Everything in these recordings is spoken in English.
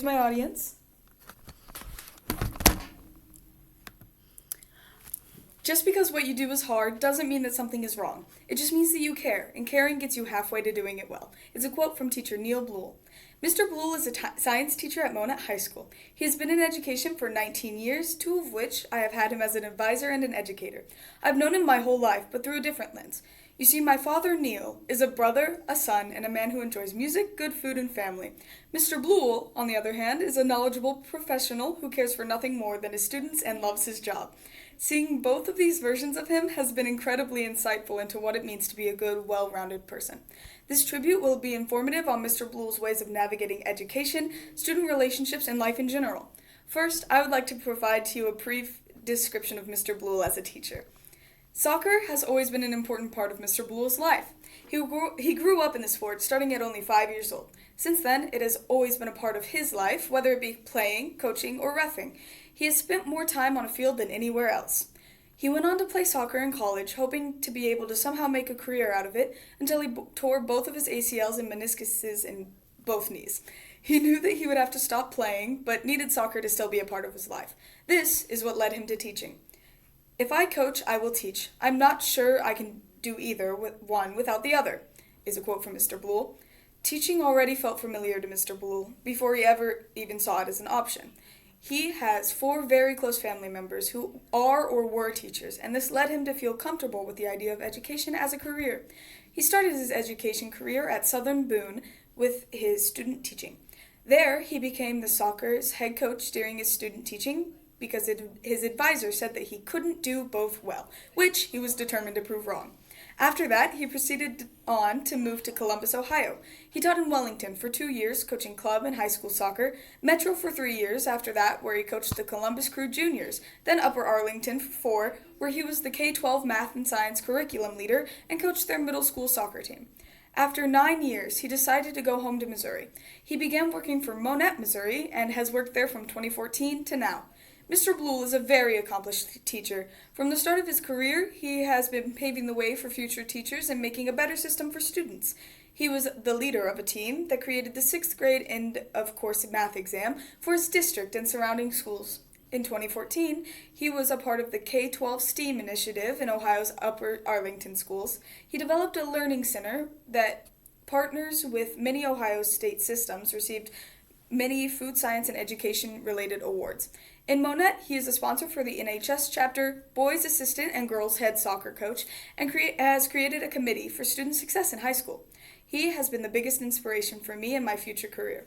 My audience. Just because what you do is hard doesn't mean that something is wrong. It just means that you care, and caring gets you halfway to doing it well. It's a quote from teacher Neil Blewell. Mr. Blewell is a science teacher at Monett High School. He has been in education for 19 years, 2 of which I have had him as an advisor and an educator. I've known him my whole life, but through a different lens. You see, my father, Neil, is a brother, a son, and a man who enjoys music, good food, and family. Mr. Blewell, on the other hand, is a knowledgeable professional who cares for nothing more than his students and loves his job. Seeing both of these versions of him has been incredibly insightful into what it means to be a good, well-rounded person. This tribute will be informative on Mr. Blewell's ways of navigating education, student relationships, and life in general. First, I would like to provide to you a brief description of Mr. Blewell as a teacher. Soccer has always been an important part of Mr. Blewell's life. He grew up in the sport, starting at only 5 years old. Since then, it has always been a part of his life, whether it be playing, coaching, or reffing. He has spent more time on a field than anywhere else. He went on to play soccer in college, hoping to be able to somehow make a career out of it, until he tore both of his ACLs and meniscuses in both knees. He knew that he would have to stop playing, but needed soccer to still be a part of his life. This is what led him to teaching. If I coach, I will teach. I'm not sure I can do either one without the other, is a quote from Mr. Blewell. Teaching already felt familiar to Mr. Blewell before he ever even saw it as an option. He has 4 very close family members who are or were teachers, and this led him to feel comfortable with the idea of education as a career. He started his education career at Southern Boone with his student teaching. There, he became the soccer's head coach during his student teaching because his advisor said that he couldn't do both well, which he was determined to prove wrong. After that, he proceeded on to move to Columbus, Ohio. He taught in Wellington for 2 years, coaching club and high school soccer, Metro for 3 years after that, where he coached the Columbus Crew Juniors, then Upper Arlington for 4, where he was the K-12 math and science curriculum leader and coached their middle school soccer team. After 9 years, he decided to go home to Missouri. He began working for Monett, Missouri, and has worked there from 2014 to now. Mr. Blewell is a very accomplished teacher. From the start of his career, he has been paving the way for future teachers and making a better system for students. He was the leader of a team that created the 6th grade end-of-course math exam for his district and surrounding schools. In 2014, he was a part of the K-12 STEAM initiative in Ohio's Upper Arlington schools. He developed a learning center that partners with many Ohio state systems, received many food science and education-related awards. In Monett, he is a sponsor for the NHS chapter, boys assistant and girls head soccer coach, and has created a committee for student success in high school. He has been the biggest inspiration for me in my future career.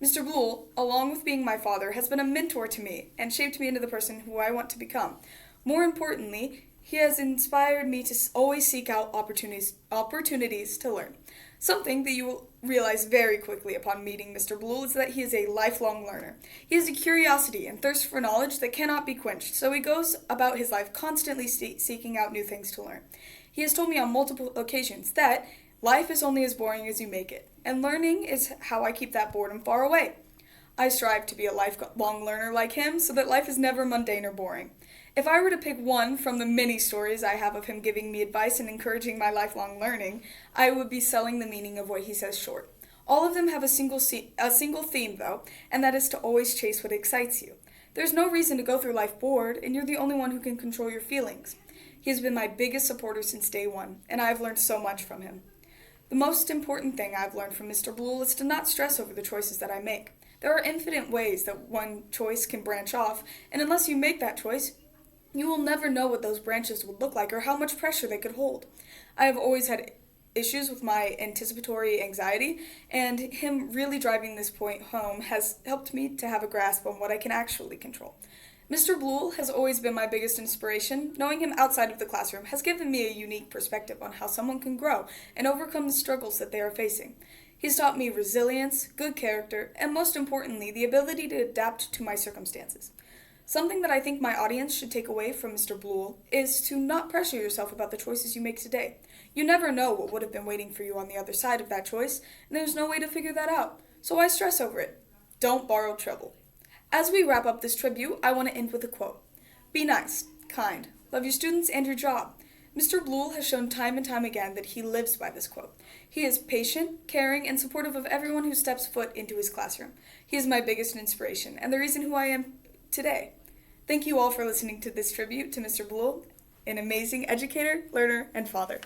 Mr. Blewell, along with being my father, has been a mentor to me and shaped me into the person who I want to become. More importantly, he has inspired me to always seek out opportunities to learn. Something that you will realize very quickly upon meeting Mr. Blewell is that he is a lifelong learner. He has a curiosity and thirst for knowledge that cannot be quenched, so he goes about his life constantly seeking out new things to learn. He has told me on multiple occasions that life is only as boring as you make it, and learning is how I keep that boredom far away. I strive to be a lifelong learner like him so that life is never mundane or boring. If I were to pick one from the many stories I have of him giving me advice and encouraging my lifelong learning, I would be selling the meaning of what he says short. All of them have a single theme, though, and that is to always chase what excites you. There's no reason to go through life bored, and you're the only one who can control your feelings. He has been my biggest supporter since day one, and I have learned so much from him. The most important thing I've learned from Mr. Blewell is to not stress over the choices that I make. There are infinite ways that one choice can branch off, and unless you make that choice, you will never know what those branches would look like or how much pressure they could hold. I have always had issues with my anticipatory anxiety, and him really driving this point home has helped me to have a grasp on what I can actually control. Mr. Blewell has always been my biggest inspiration. Knowing him outside of the classroom has given me a unique perspective on how someone can grow and overcome the struggles that they are facing. He's taught me resilience, good character, and most importantly, the ability to adapt to my circumstances. Something that I think my audience should take away from Mr. Blewell is to not pressure yourself about the choices you make today. You never know what would have been waiting for you on the other side of that choice, and there's no way to figure that out. So why stress over it? Don't borrow trouble. As we wrap up this tribute, I want to end with a quote. Be nice, kind, love your students and your job. Mr. Blewell has shown time and time again that he lives by this quote. He is patient, caring, and supportive of everyone who steps foot into his classroom. He is my biggest inspiration and the reason who I am today. Thank you all for listening to this tribute to Mr. Blewell, an amazing educator, learner, and father.